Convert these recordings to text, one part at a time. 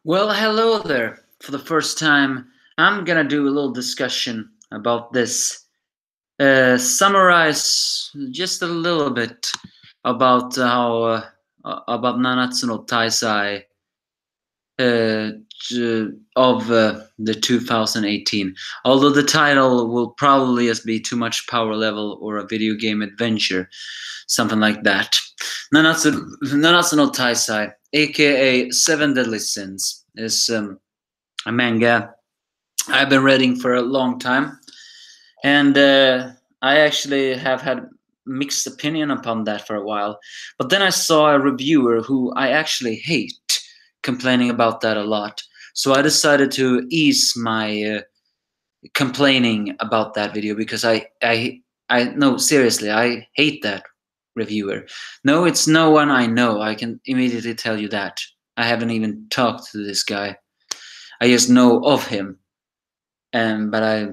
Well, hello there. For the first time, I'm gonna do a little discussion about this. Summarize just a little bit about how about Nanatsu no Taizai of the 2018. Although the title will probably just be too much power level or a video game adventure, something like that. Nanatsu no Taizai, aka Seven Deadly Sins, is a manga I've been reading for a long time, and I actually have had mixed opinion upon that for a while. But then I saw a reviewer who I actually hate complaining about that a lot, so I decided to ease my complaining about that video because I no, seriously, I hate that reviewer. No, it's no one I know. I can immediately tell you that. I haven't even talked to this guy. I just know of him, and but I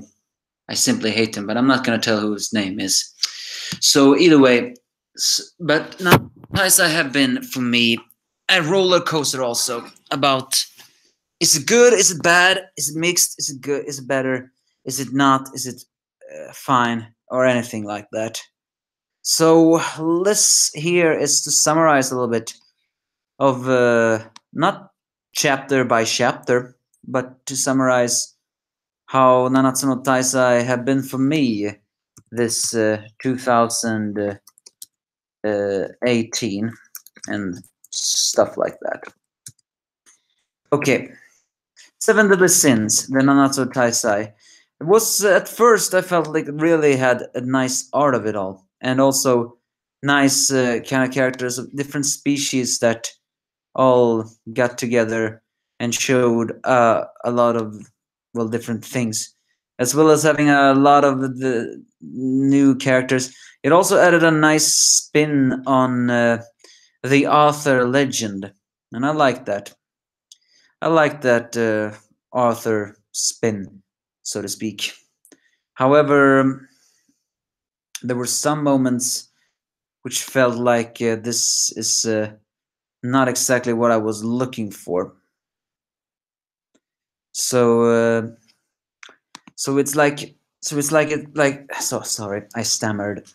simply hate him. But I'm not gonna tell who his name is. So either way, but now I have been for me a roller coaster also about is it good, is it bad, is it mixed, is it good, is it better, is it not, is it fine or anything like that. So this here is to summarize a little bit of not chapter by chapter, but to summarize how Nanatsu no Taizai have been for me this 2018 and stuff like that. Okay, Seven Deadly Sins, the Nanatsu no Taizai. It was at first I felt like it really had a nice art of it all, and also nice kind of characters of different species that all got together and showed a lot of different things, as well as having a lot of the new characters. It also added a nice spin on the Arthur legend, and I like that. I like that Arthur spin, so to speak. However, there were some moments which felt like this is not exactly what I was looking for. So so sorry, I stammered.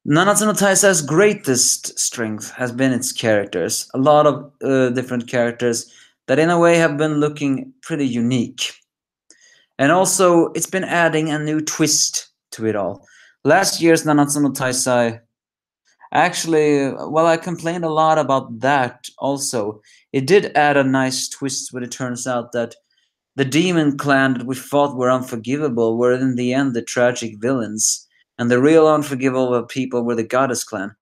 Nanatsu no Taizai's greatest strength has been its characters. A lot of different characters that in a way have been looking pretty unique. And also it's been adding a new twist to it all. Last year's Nanatsu no Taizai actually, well, I complained a lot about that also. It did add a nice twist when it turns out that the demon clan that we thought were unforgivable were in the end the tragic villains, and the real unforgivable people were the goddess clan.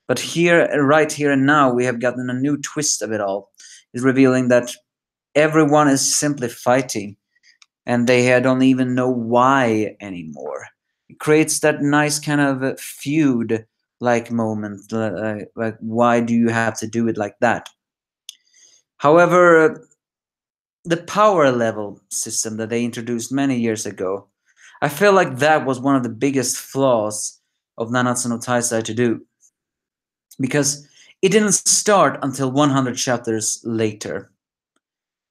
But here, right here and now, we have gotten a new twist of it all. It's revealing that everyone is simply fighting, and they don't even know why anymore. It creates that nice kind of feud like moment, like why do you have to do it like that? However, the power level system that they introduced many years ago, I feel like that was one of the biggest flaws of Nanatsu no Taizai to do, because it didn't start until 100 chapters later.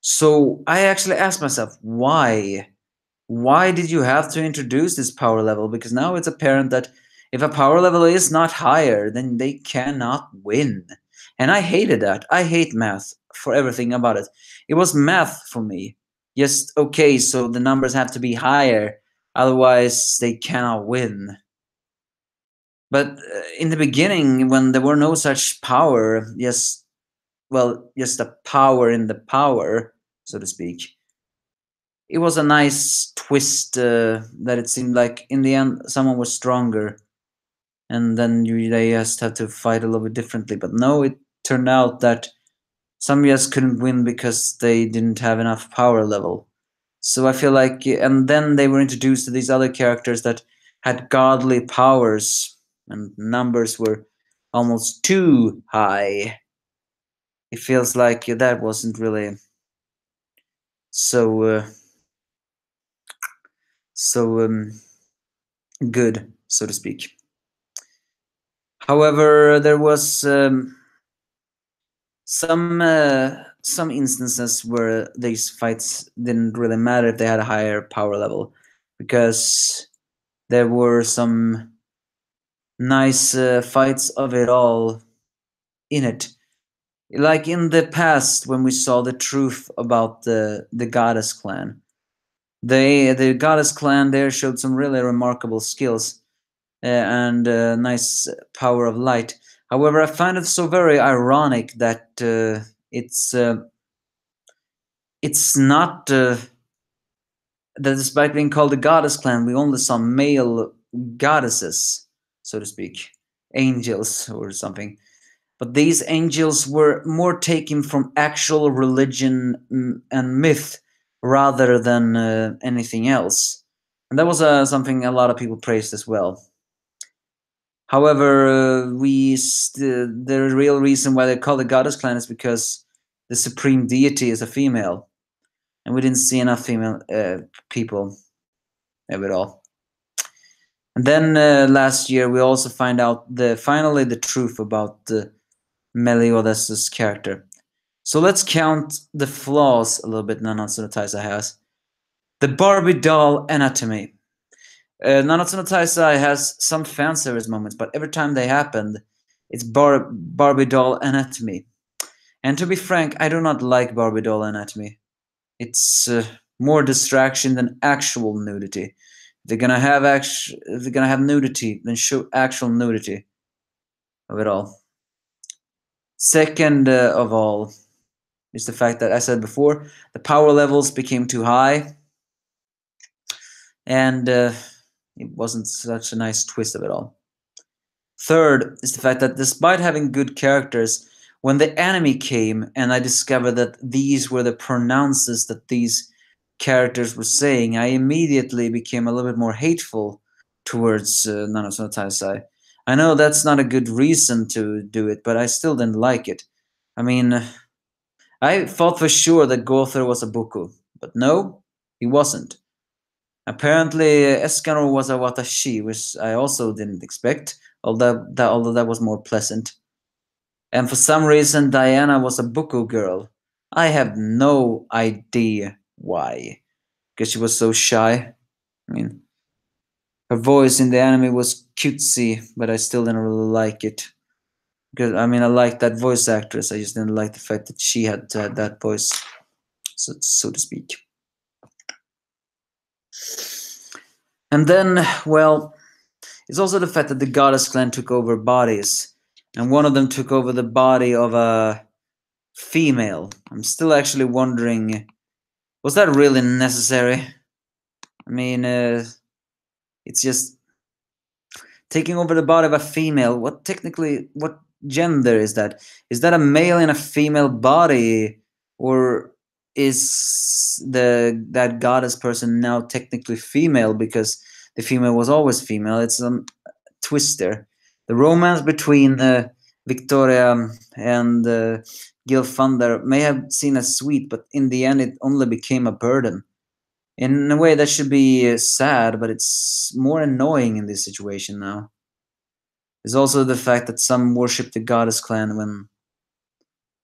So I actually asked myself, why? Why did you have to introduce this power level? Because now it's apparent that if a power level is not higher, then they cannot win. And I hated that. I hate math for everything about it. It was math for me. Just okay, so the numbers have to be higher, otherwise they cannot win. But in the beginning, when there were no such power, just a power in the power, so to speak, it was a nice twist that it seemed like in the end someone was stronger, and then they just had to fight a little bit differently. But no, it turned out that some just couldn't win because they didn't have enough power level. So I feel like, and then they were introduced to these other characters that had godly powers, and numbers were almost too high. It feels like that wasn't really so so good, so to speak. However, there was Some instances where these fights didn't really matter if they had a higher power level, because there were some nice fights of it all in it. Like in the past, when we saw the truth about the goddess clan, the goddess clan there showed some really remarkable skills and nice power of light. However, I find it so very ironic that it's not that despite being called the goddess clan, we only saw male goddesses, so to speak, angels or something. But these angels were more taken from actual religion and myth rather than anything else. And that was something a lot of people praised as well. However, the real reason why they call the goddess clan is because the supreme deity is a female, and we didn't see enough female people of it all. And then last year we also find out finally the truth about Meliodas' character. So let's count the flaws a little bit Nanatsu no Taizai has. The Barbie doll anatomy. Nanatsu no Taizai has some fan service moments, but every time they happened, it's Barbie doll anatomy. And to be frank, I do not like Barbie doll anatomy. It's more distraction than actual nudity. If they're gonna have nudity, then show actual nudity of it all. Second of all is the fact that, as I said before, the power levels became too high, and it wasn't such a nice twist of it all. Third is the fact that despite having good characters, when the anime came and I discovered that these were the pronounces that these characters were saying, I immediately became a little bit more hateful towards Nanatsu no Taizai. I know that's not a good reason to do it, but I still didn't like it. I mean, I thought for sure that Gother was a Buku, but no, he wasn't. Apparently, Escanor was a Watashi, which I also didn't expect, although that was more pleasant. And for some reason, Diana was a Buku girl. I have no idea why, because she was so shy. I mean, her voice in the anime was cutesy, but I still didn't really like it. Because I mean, I liked that voice actress. I just didn't like the fact that she had that voice, so to speak. And then, well, it's also the fact that the goddess clan took over bodies, and one of them took over the body of a female. I'm still actually wondering, was that really necessary? I mean, it's just taking over the body of a female. What gender is that? Is that a male in a female body, or is that goddess person now technically female because the female was always female? It's a twist there. The romance between Victoria and Gilfander may have seemed as sweet, but in the end, it only became a burden. In a way, that should be sad, but it's more annoying in this situation now. There's also the fact that some worship the goddess clan when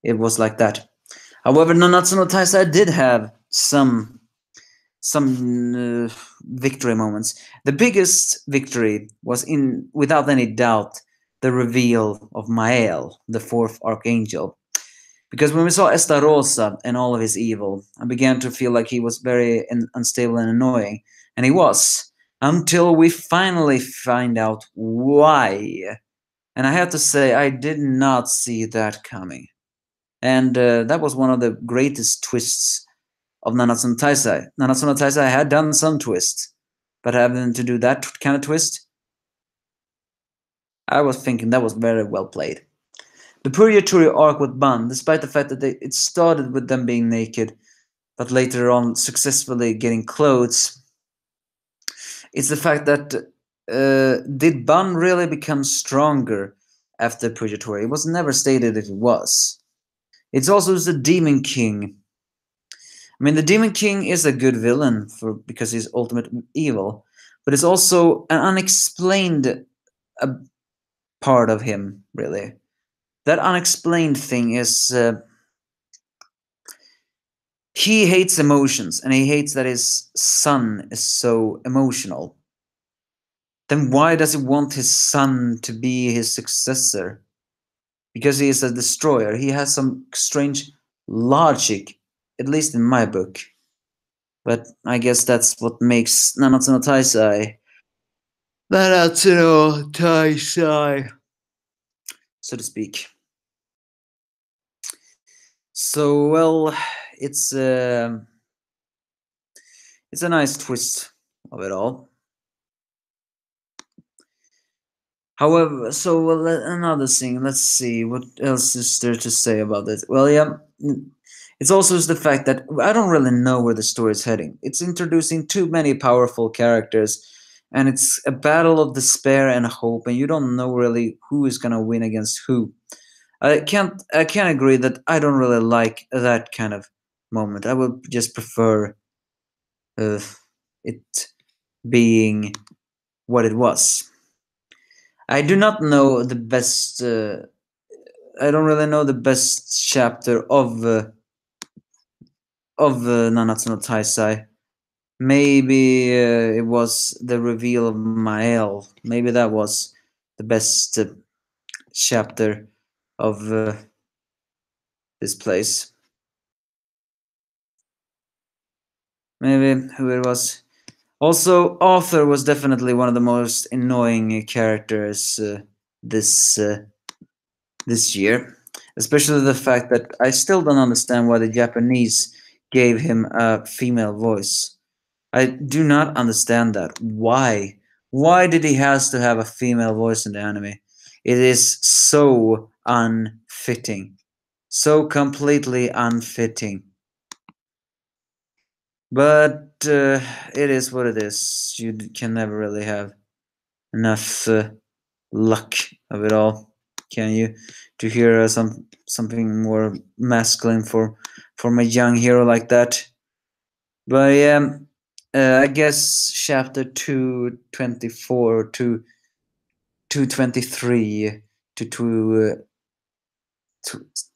it was like that. However, Nanatsu no Taizai did have some victory moments. The biggest victory was, without any doubt, the reveal of Mael, the fourth archangel. Because when we saw Estarosa and all of his evil, I began to feel like he was very unstable and annoying. And he was, until we finally find out why. And I have to say, I did not see that coming. And that was one of the greatest twists of Nanatsu no Taizai. Nanatsu no Taizai had done some twists, but having to do that kind of twist, I was thinking that was very well played. The Purgatory arc with Ban, despite the fact that it started with them being naked, but later on successfully getting clothes, it's the fact that did Ban really become stronger after Purgatory? It was never stated if it was. It's also the Demon King. I mean, the Demon King is a good villain because he's ultimate evil, but it's also an unexplained part of him, really. that unexplained thing is he hates emotions, and he hates that his son is so emotional. Then why does he want his son to be his successor? Because he is a destroyer. He has some strange logic, at least in my book. But I guess that's what makes Nanatsu no Taizai Nanatsu no Taizai, so to speak. So well, it's a nice twist of it all. However, so well, another thing. Let's see what else is there to say about it. Well, yeah, it's also the fact that I don't really know where the story is heading. It's introducing too many powerful characters, and it's a battle of despair and hope, and you don't know really who is gonna win against who. I can't agree that I don't really like that kind of moment. I would just prefer uh, it being what it was. I do not know the best. I don't really know the best chapter of Nanatsu no Taizai. Maybe it was the reveal of Mael. Maybe that was the best chapter of this place. Maybe who it was. Also, Arthur was definitely one of the most annoying characters this this year, especially the fact that I still don't understand why the Japanese gave him a female voice. I do not understand that. Why? Why did he has to have a female voice in the anime? It is so unfitting. So completely unfitting. But it is what it is. You can never really have enough luck of it all, can you? To hear something more masculine for my young hero like that. But yeah, I guess chapter 224 to 223 to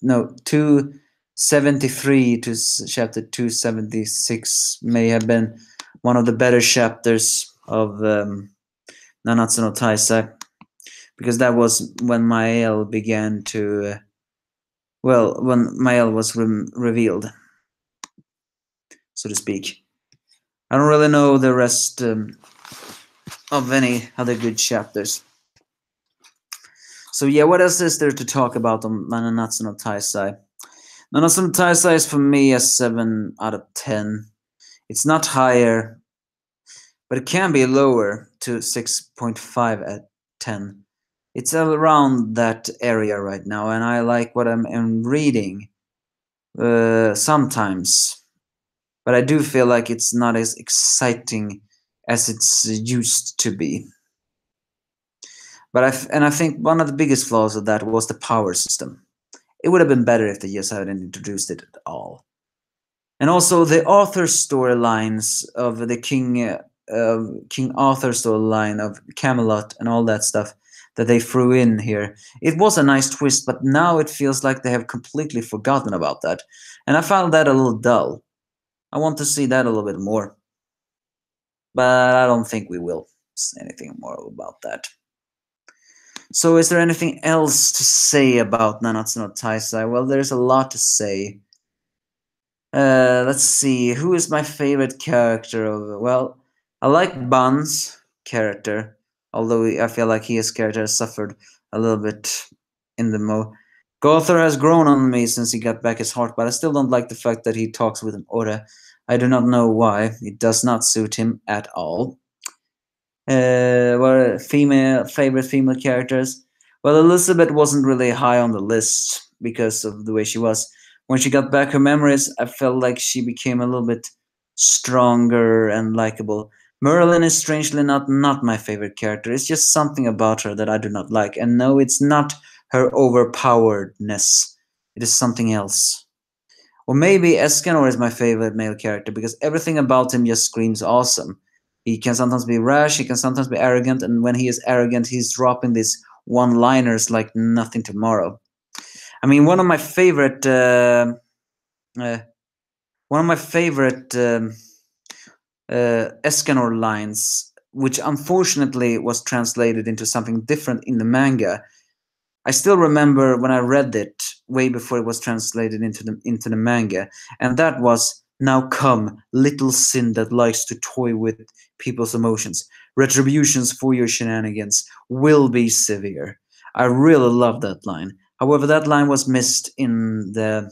no 273 to chapter 276 may have been one of the better chapters of Nanatsu no Taizai, because that was when Mael began to when Mael was revealed, so to speak. I don't really know the rest of any other good chapters. So yeah, what else is there to talk about on Nanatsu no Taizai? Nanatsu no Taizai is for me a 7 out of 10. It's not higher, but it can be lower to 6.5 at 10. It's around that area right now, and I like what I'm reading sometimes. But I do feel like it's not as exciting as it's used to be. But I think one of the biggest flaws of that was the power system. It would have been better if they just hadn't introduced it at all. And also the author storylines of the King Arthur storyline of Camelot and all that stuff that they threw in here. It was a nice twist, but now it feels like they have completely forgotten about that. And I found that a little dull. I want to see that a little bit more. But I don't think we will say anything more about that. So is there anything else to say about Nanatsu no Taizai? Well, there's a lot to say. Let's see. Who is my favorite character of? Well, I like Bun's character, although I feel like his character has suffered a little bit in the mo. Gother has grown on me since he got back his heart, but I still don't like the fact that he talks with an Ora. I do not know why. It does not suit him at all. What favorite female characters? Well, Elizabeth wasn't really high on the list because of the way she was. When she got back her memories, I felt like she became a little bit stronger and likable. Merlin is strangely not my favorite character. It's just something about her that I do not like. And no, it's not her overpoweredness. It is something else. Or maybe Escanor is my favorite male character because everything about him just screams awesome. He can sometimes be rash, he can sometimes be arrogant, and when he is arrogant, he's dropping these one-liners like nothing tomorrow. I mean, uh, one of my favorite Escanor lines, which unfortunately was translated into something different in the manga. I still remember when I read it way before it was translated into the manga, and that was, "Now come, little sin that likes to toy with people's emotions. Retributions for your shenanigans will be severe." I really love that line. However, that line was missed in the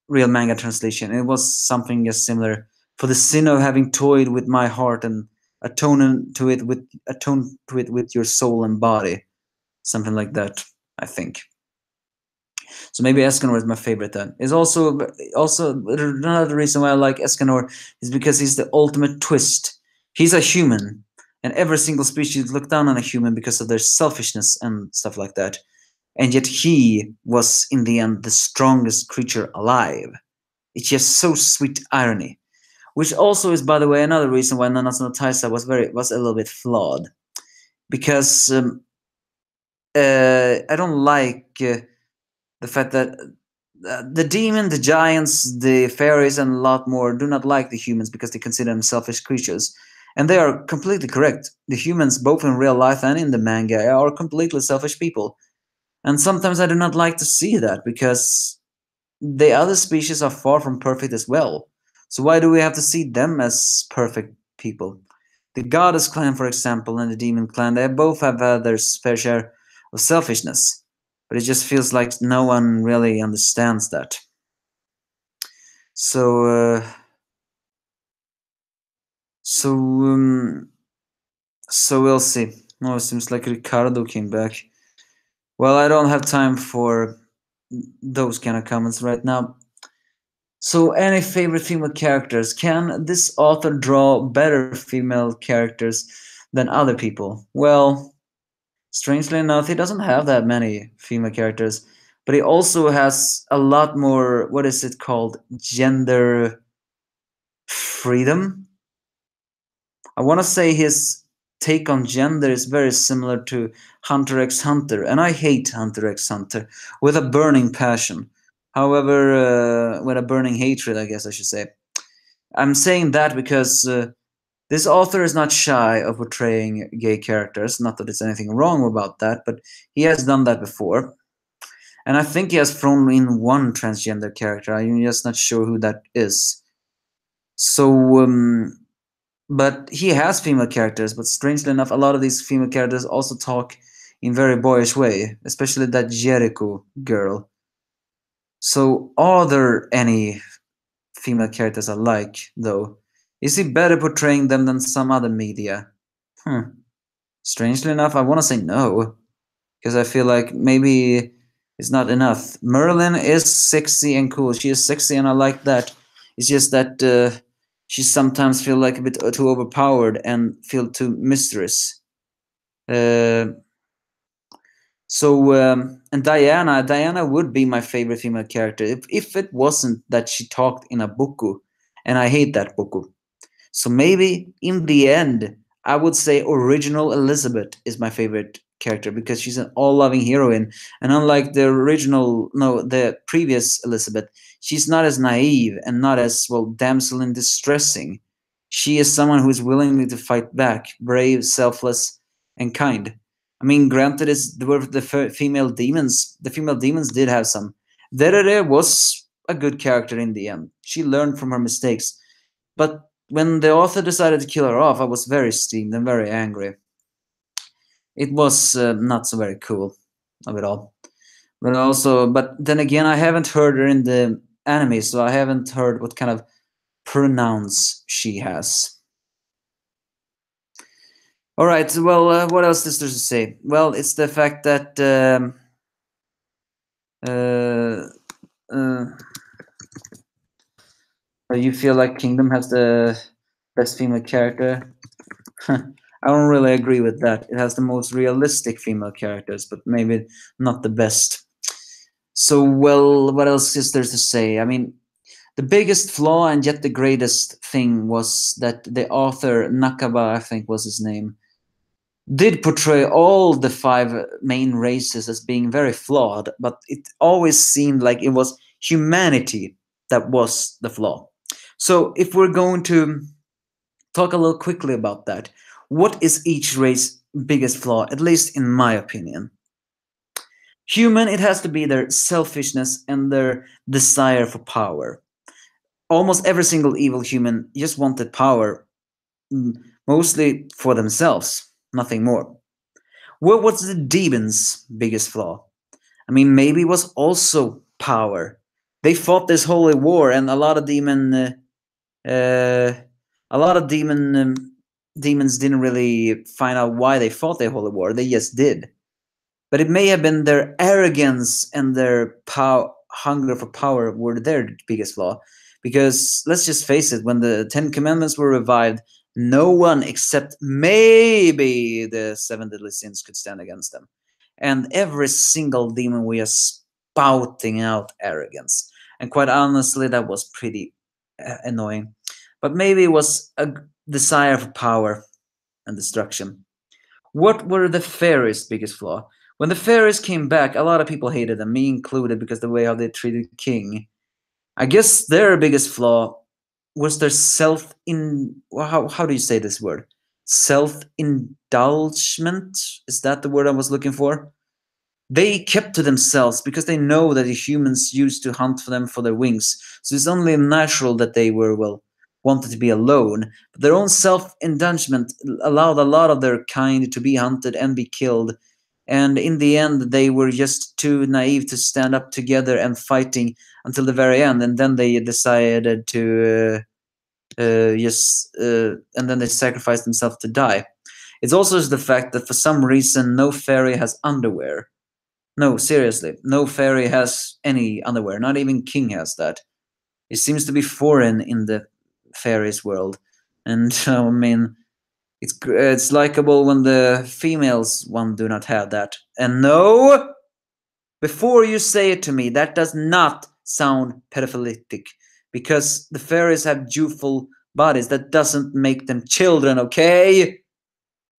real manga translation. It was something as similar: "For the sin of having toyed with my heart and atone to it with your soul and body." Something like that, I think. So maybe Escanor is my favorite then. Is also another reason why I like Escanor is because he's the ultimate twist. He's a human, and every single species look down on a human because of their selfishness and stuff like that. And yet he was in the end the strongest creature alive. It's just so sweet irony. Which also is, by the way, another reason why Nanatsu no Taizai was a little bit flawed. Because I don't like the fact that the demon, the giants, the fairies, and a lot more do not like the humans because they consider them selfish creatures. And they are completely correct. The humans, both in real life and in the manga, are completely selfish people. And sometimes I do not like to see that because the other species are far from perfect as well. So why do we have to see them as perfect people? The goddess clan, for example, and the demon clan, they both have their fair share of selfishness. But it just feels like no one really understands that. So, so, um, so we'll see. Oh, it seems like Ricardo came back. Well, I don't have time for those kind of comments right now. So, any favorite female characters? Can this author draw better female characters than other people? Well, strangely enough, he doesn't have that many female characters, but he also has a lot more, what is it called? Gender freedom? I want to say his take on gender is very similar to Hunter x Hunter, and I hate Hunter x Hunter with a burning passion. However, with a burning hatred, I guess I should say. I'm saying that because this author is not shy of portraying gay characters. Not that there's anything wrong about that, but he has done that before. And I think he has thrown in one transgender character. I'm just not sure who that is. So, but he has female characters, but strangely enough, a lot of these female characters also talk in very boyish way, especially that Jericho girl. So, are there any female characters I like, though? Is he better portraying them than some other media? Hmm. Strangely enough, I want to say no, because I feel like maybe it's not enough. Merlin is sexy and cool. She is sexy, and I like that. It's just that she sometimes feel like a bit too overpowered and feel too mysterious. Uh, and Diana would be my favorite female character if it wasn't that she talked in a buku, and I hate that buku. So maybe in the end, I would say original Elizabeth is my favorite character because she's an all-loving heroine, and unlike the previous Elizabeth, she's not as naive and not as well damsel in distressing. She is someone who is willing to fight back, brave, selfless, and kind. I mean, granted, there were the female demons. The female demons did have some. Derere was a good character in the end. She learned from her mistakes, but when the author decided to kill her off, I was very steamed and very angry. It was not so very cool of it all. But then again, I haven't heard her in the anime, so I haven't heard what kind of pronouns she has. All right. Well, what else is there to say? Well, it's the fact that you feel like Kingdom has the best female character. I don't really agree with that. It has the most realistic female characters, but maybe not the best. So, well, what else is there to say? I mean, the biggest flaw and yet the greatest thing was that the author, Nakaba, I think was his name, did portray all the five main races as being very flawed, but it always seemed like it was humanity that was the flaw. So, if we're going to talk a little quickly about that, what is each race's biggest flaw, at least in my opinion? Human, it has to be their selfishness and their desire for power. Almost every single evil human just wanted power, mm, mostly for themselves, nothing more. What was the demon's biggest flaw? I mean, maybe it was also power. They fought this holy war, and uh, a lot of demons didn't really find out why they fought the holy war. They just did. But it may have been their arrogance and their hunger for power were their biggest flaw. Because let's just face it, when the Ten Commandments were revived, no one except maybe the seven deadly sins could stand against them. And every single demon was spouting out arrogance. And quite honestly, that was pretty annoying. But maybe it was a desire for power and destruction. What were the fairies' biggest flaw? When the fairies came back, a lot of people hated them, me included, because the way how they treated King. I guess their biggest flaw was their self in how do you say this word? Self indulgement? Is that the word I was looking for? They kept to themselves because they know that the humans used to hunt for them for their wings. So it's only natural that they were, well, wanted to be alone. But their own self indulgement allowed a lot of their kind to be hunted and be killed. And in the end, they were just too naive to stand up together and fighting until the very end. And then they decided to and then they sacrificed themselves to die. It's also the fact that for some reason, no fairy has underwear. No, seriously, no fairy has any underwear. Not even King has that. It seems to be foreign in the fairies world, and I mean, it's likable when the females one do not have that. And no, before you say it to me, that does not sound pedophilic, because the fairies have youthful bodies. That doesn't make them children, okay?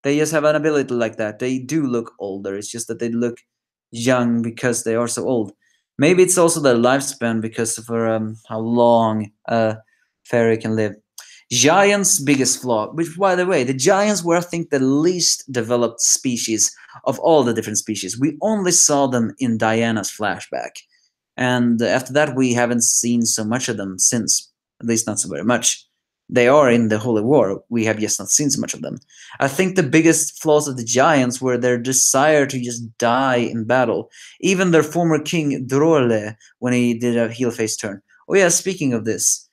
They just have an ability like that. They do look older. It's just that they look young because they are so old. Maybe it's also their lifespan because of how long a fairy can live. Giants' biggest flaw, which, by the way, the giants were, I think, the least developed species of all the different species. We only saw them in Diana's flashback. And after that, we haven't seen so much of them since, at least not so very much. They are in the Holy War. We have just not seen so much of them. I think the biggest flaws of the giants were their desire to just die in battle. Even their former king Drole, when he did a heel face turn. Oh yeah, speaking of this,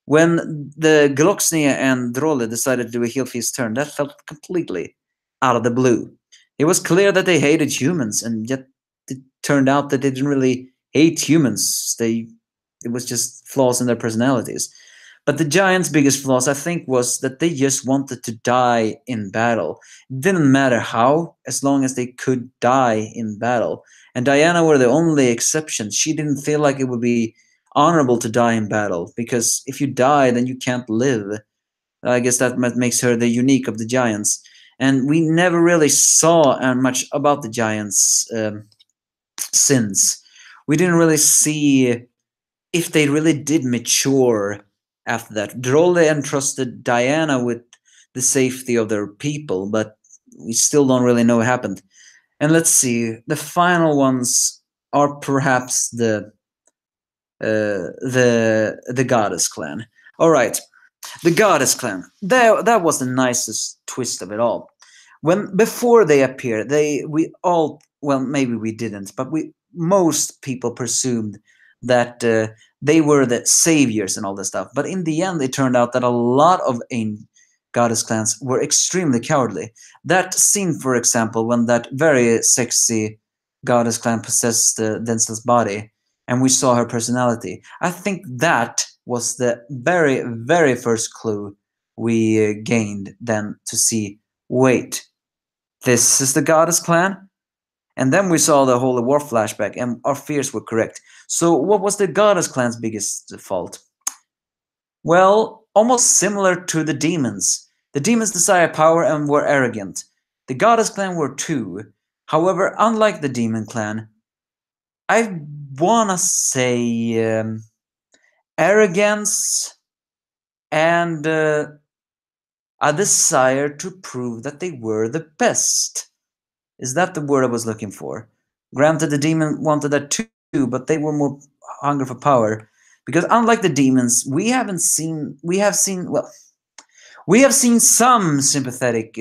when the Gloxnia and Drole decided to do a heel face turn, that felt completely out of the blue. It was clear that they hated humans, and yet it turned out that they didn't really hate humans. It was just flaws in their personalities. But the Giants' biggest flaws, I think, was that they just wanted to die in battle. It didn't matter how, as long as they could die in battle. And Diana were the only exception. She didn't feel like it would be honorable to die in battle, because if you die, then you can't live. I guess that makes her the unique of the Giants. And we never really saw much about the Giants since. We didn't really see if they really did mature after that. Drolle entrusted Diana with the safety of their people, but we still don't really know what happened. And let's see, the final ones are perhaps the Goddess clan. All right, the Goddess clan. That was the nicest twist of it all. When before they appeared, we all, well, maybe we didn't, but most people presumed that they were the saviors and all this stuff. But in the end, it turned out that a lot of Goddess clans were extremely cowardly. That scene, for example, when that very sexy Goddess clan possessed Denzel's body, and we saw her personality. I think that was the very, very first clue we gained then to see, wait, this is the Goddess clan? And then we saw the Holy War flashback, and our fears were correct. So, what was the Goddess clan's biggest fault? Well, almost similar to the demons. The demons desired power and were arrogant. The Goddess Clan were two. However, unlike the Demon Clan, I wanna say arrogance and a desire to prove that they were the best. Is that the word I was looking for? Granted, the demon wanted that too, but they were more hungry for power. Because unlike the demons, we have seen some sympathetic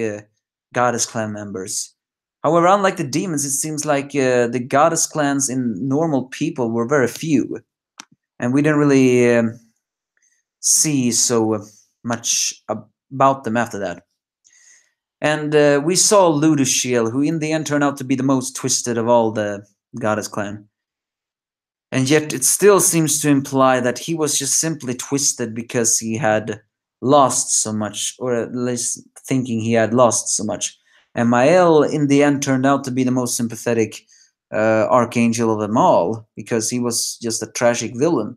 goddess clan members. However, unlike the demons, it seems like the goddess clans in normal people were very few, and we didn't really see so much about them after that. And we saw Ludushiel, who in the end turned out to be the most twisted of all the goddess clan. And yet it still seems to imply that he was just simply twisted because he had lost so much, or at least thinking he had lost so much. And Mael, in the end, turned out to be the most sympathetic archangel of them all, because he was just a tragic villain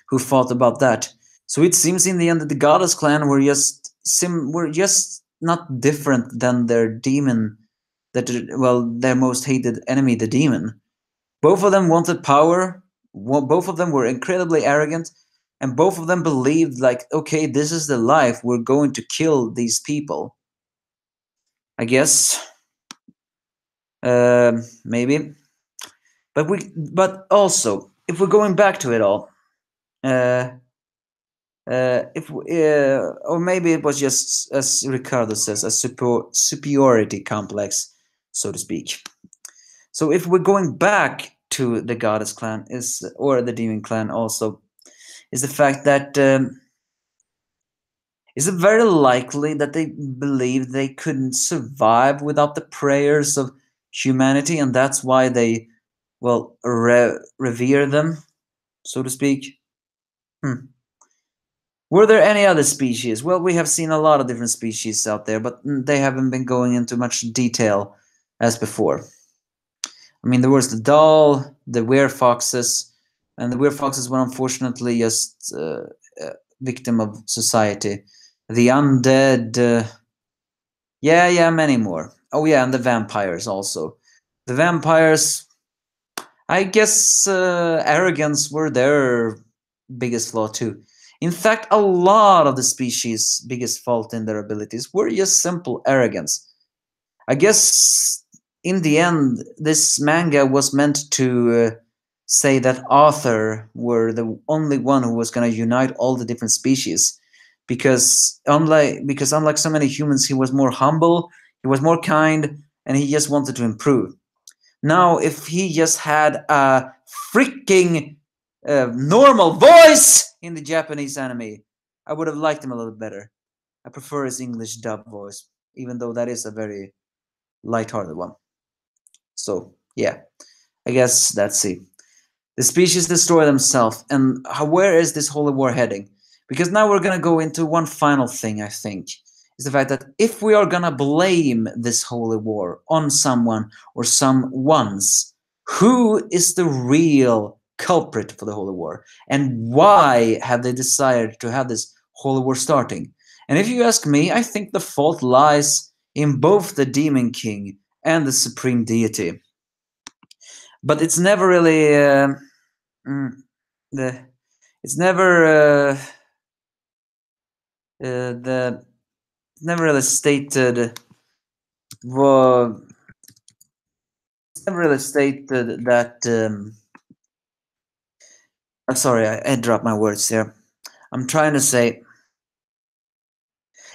who fought about that. So it seems in the end that the Goddess clan were just not different than their demon, their most hated enemy, the demon. Both of them wanted power. Both of them were incredibly arrogant, and both of them believed, like, okay, this is the life. We're going to kill these people. I guess, maybe, but also, if we're going back to it all, or maybe it was just, as Ricardo says, a superiority complex, so to speak. So if we're going back to the Goddess clan or the Demon clan also, is the fact that is it very likely that they believed they couldn't survive without the prayers of humanity, and that's why they, well, revere them, so to speak? Were there any other species? Well, we have seen a lot of different species out there, but they haven't been going into much detail as before. I mean, there was the doll, the werefoxes, and the werefoxes were unfortunately just victim of society. The undead, many more. Oh yeah, and the vampires also. The vampires, I guess, arrogance were their biggest flaw too. In fact, a lot of the species' biggest fault in their abilities were just simple arrogance. I guess in the end, this manga was meant to say that Arthur were the only one who was going to unite all the different species, because unlike so many humans, he was more humble, he was more kind, and he just wanted to improve. Now, if he just had a freaking normal voice in the Japanese anime, I would have liked him a little better. I prefer his English dub voice, even though that is a very lighthearted one. So, yeah, I guess that's it. The species destroy themselves, and where is this holy war heading? Because now we're gonna go into one final thing, I think, is the fact that if we are gonna blame this holy war on someone or someones, who is the real culprit for the holy war, and why have they decided to have this holy war starting? And if you ask me, I think the fault lies in both the demon king and the supreme deity. But it's never really it's never never really stated. Well, it's never really stated that. I'm sorry, I dropped my words here. I'm trying to say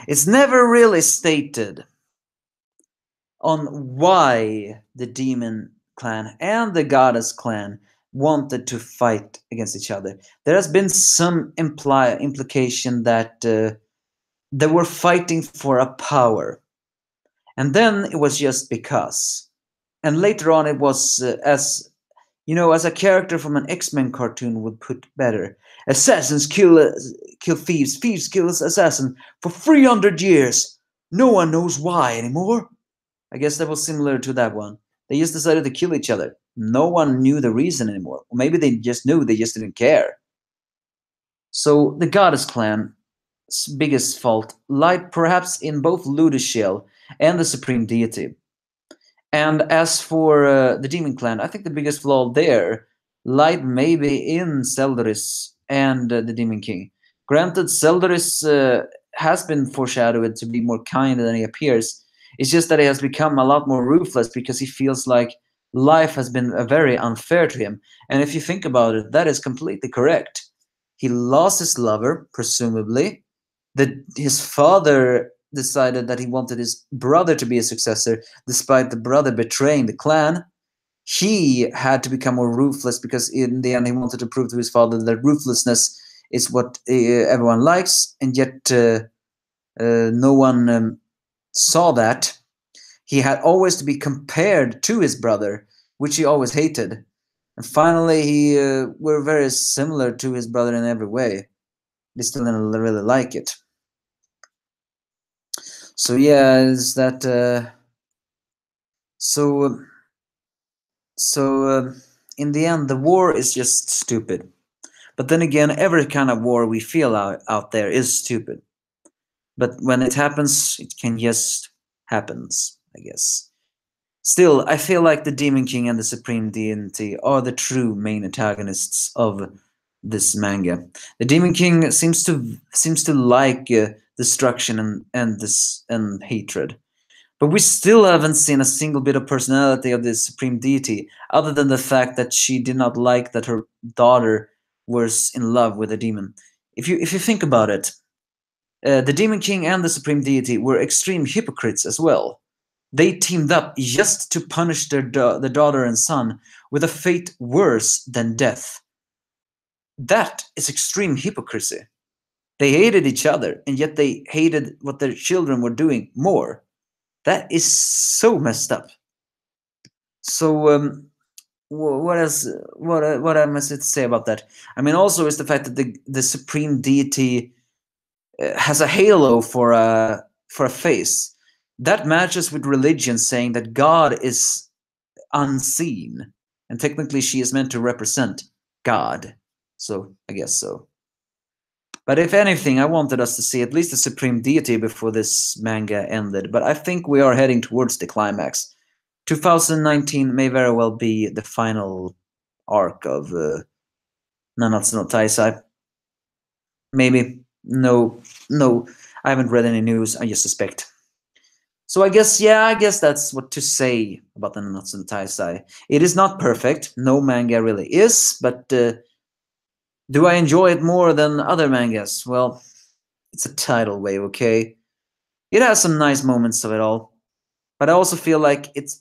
it's never really stated on why the demon clan and the goddess clan wanted to fight against each other. There has been some implication that they were fighting for a power, and then it was just because. And later on, it was as as a character from an X-Men cartoon would put better: assassins kill thieves, thieves kill assassins for 300 years. No one knows why anymore. I guess that was similar to that one. They just decided to kill each other. No one knew the reason anymore. Or maybe they just knew, they just didn't care. So the Goddess clan's biggest fault lied perhaps in both Ludushiel and the supreme deity. And as for the demon clan, I think the biggest flaw there lied maybe in Zeldaris and the demon king. Granted, Zeldaris has been foreshadowed to be more kind than he appears. It's just that he has become a lot more ruthless because he feels like life has been very unfair to him. And if you think about it, that is completely correct. He lost his lover, presumably. His father decided that he wanted his brother to be a successor, despite the brother betraying the clan. He had to become more ruthless because in the end he wanted to prove to his father that ruthlessness is what everyone likes, and yet no one saw that. He had always to be compared to his brother, which he always hated. And finally, he were very similar to his brother in every way. They still didn't really like it. So yeah, is that so? In the end, the war is just stupid. But then again, every kind of war we feel out there is stupid. But when it happens, it can just happens, I guess. Still, I feel like the Demon King and the Supreme Deity are the true main antagonists of this manga. The Demon King seems to like destruction and hatred. But we still haven't seen a single bit of personality of the Supreme Deity, other than the fact that she did not like that her daughter was in love with a demon. If you think about it, the Demon King and the Supreme Deity were extreme hypocrites as well. They teamed up just to punish their daughter and son with a fate worse than death. That is extreme hypocrisy. They hated each other, and yet they hated what their children were doing more. That is so messed up. So, what else? What am I to say about that? I mean, also is the fact that the supreme deity has a halo for a face that matches with religion, saying that God is unseen, and technically she is meant to represent God. So I guess so. But if anything, I wanted us to see at least the supreme deity before this manga ended. But I think we are heading towards the climax. 2019 may very well be the final arc of Nanatsu no Taizai. Maybe. No, I haven't read any news. I just suspect. So I guess that's what to say about the Nanatsu no Taizai. It is not perfect. No manga really is, but do I enjoy it more than other mangas? Well, it's a tidal wave, okay? It has some nice moments of it all, but I also feel like it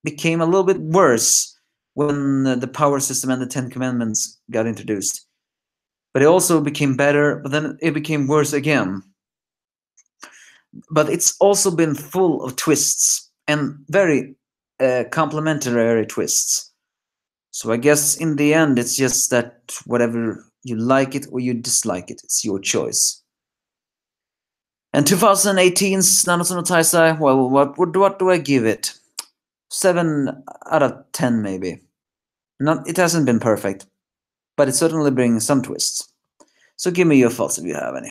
became a little bit worse when the power system and the Ten Commandments got introduced. But it also became better, but then it became worse again. But it's also been full of twists and very complementary twists. So I guess in the end, it's just that whatever you like it or you dislike it, it's your choice. And 2018's Nanatsu no Taizai, well, what do I give it? 7 out of 10 maybe. It hasn't been perfect, but it certainly brings some twists. So give me your thoughts if you have any.